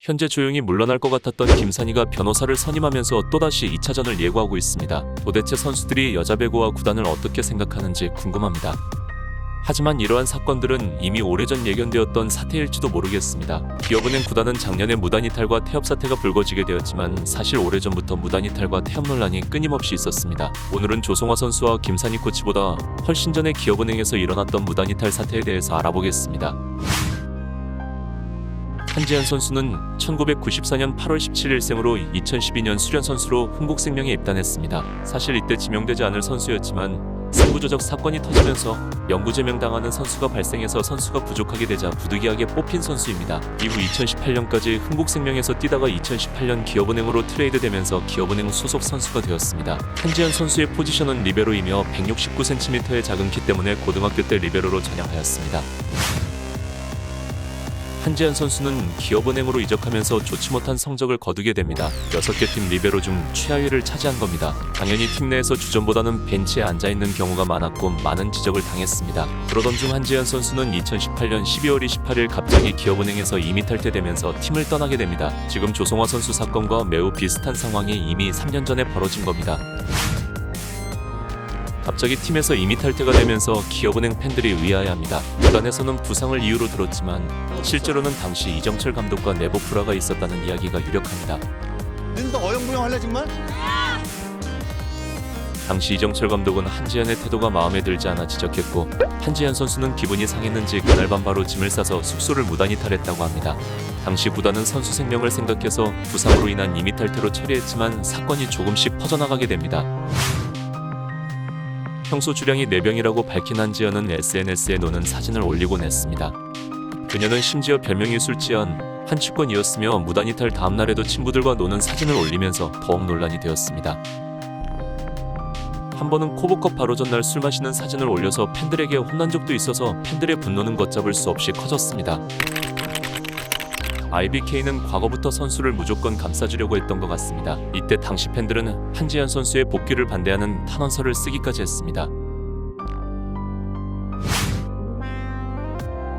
현재 조용히 물러날 것 같았던 김산희가 변호사를 선임하면서 또다시 2차전을 예고하고 있습니다. 도대체 선수들이 여자 배구와 구단을 어떻게 생각하는지 궁금합니다. 하지만 이러한 사건들은 이미 오래전 예견되었던 사태일지도 모르겠습니다. 기업은행 구단은 작년에 무단이탈과 태업 사태가 불거지게 되었지만 사실 오래전부터 무단이탈과 태업 논란이 끊임없이 있었습니다. 오늘은 조성화 선수와 김산희 코치보다 훨씬 전에 기업은행에서 일어났던 무단이탈 사태에 대해서 알아보겠습니다. 한지연 선수는 1994년 8월 17일생으로 2012년 수련 선수로 흥국생명에 입단했습니다. 사실 이때 지명되지 않을 선수였지만 승부조작 사건이 터지면서 영구 제명당하는 선수가 발생해서 선수가 부족하게 되자 부득이하게 뽑힌 선수입니다. 이후 2018년까지 흥국생명에서 뛰다가 2018년 기업은행으로 트레이드되면서 기업은행 소속 선수가 되었습니다. 한지연 선수의 포지션은 리베로이며 169cm의 작은 키 때문에 고등학교 때 리베로로 전향하였습니다. 한지연 선수는 기업은행으로 이적하면서 좋지 못한 성적을 거두게 됩니다. 6개 팀 리베로 중 최하위를 차지한 겁니다. 당연히 팀 내에서 주전보다는 벤치에 앉아있는 경우가 많았고 많은 지적을 당했습니다. 그러던 중 한지연 선수는 2018년 12월 28일 갑자기 기업은행에서 임의 탈퇴되면서 팀을 떠나게 됩니다. 지금 조성화 선수 사건과 매우 비슷한 상황이 이미 3년 전에 벌어진 겁니다. 갑자기 팀에서 임의 탈퇴가 되면서 기업은행 팬들이 의아해합니다. 구단에서는 부상을 이유로 들었지만 실제로는 당시 이정철 감독과 내부 불화가 있었다는 이야기가 유력합니다. 너희들 어영부영 할래 정말? 당시 이정철 감독은 한지연의 태도가 마음에 들지 않아 지적했고 한지연 선수는 기분이 상했는지 그날 밤 바로 짐을 싸서 숙소를 무단이탈했다고 합니다. 당시 구단은 선수 생명을 생각해서 부상으로 인한 임의 탈퇴로 처리했지만 사건이 조금씩 퍼져나가게 됩니다. 평소 주량이 4병이라고 밝힌 한지연은 SNS에 노는 사진을 올리곤 했습니다. 그녀는 심지어 별명이 술지연, 한축권이었으며 무단이탈 다음날에도 친구들과 노는 사진을 올리면서 더욱 논란이 되었습니다. 한 번은 코보컵 바로 전날 술 마시는 사진을 올려서 팬들에게 혼난 적도 있어서 팬들의 분노는 걷잡을 수 없이 커졌습니다. IBK는 과거부터 선수를 무조건 감싸주려고 했던 것 같습니다. 이때 당시 팬들은 한지연 선수의 복귀를 반대하는 탄원서를 쓰기까지 했습니다.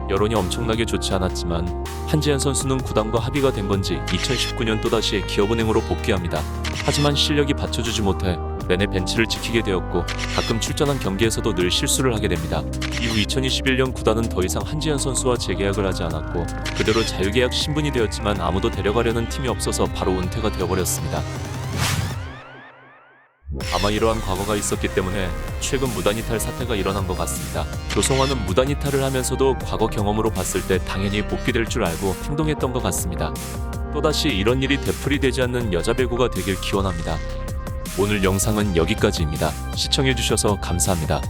여론이 엄청나게 좋지 않았지만 한지연 선수는 구단과 합의가 된 건지 2019년 또다시 기업은행으로 복귀합니다. 하지만 실력이 받쳐주지 못해 내내 벤치를 지키게 되었고 가끔 출전한 경기에서도 늘 실수를 하게 됩니다. 이후 2021년 구단은 더 이상 한지연 선수와 재계약을 하지 않았고 그대로 자유계약 신분이 되었지만 아무도 데려가려는 팀이 없어서 바로 은퇴가 되어버렸습니다. 아마 이러한 과거가 있었기 때문에 최근 무단이탈 사태가 일어난 것 같습니다. 조성화는 무단이탈을 하면서도 과거 경험으로 봤을 때 당연히 복귀될 줄 알고 행동했던 것 같습니다. 또다시 이런 일이 되풀이되지 않는 여자 배구가 되길 기원합니다. 오늘 영상은 여기까지입니다. 시청해주셔서 감사합니다.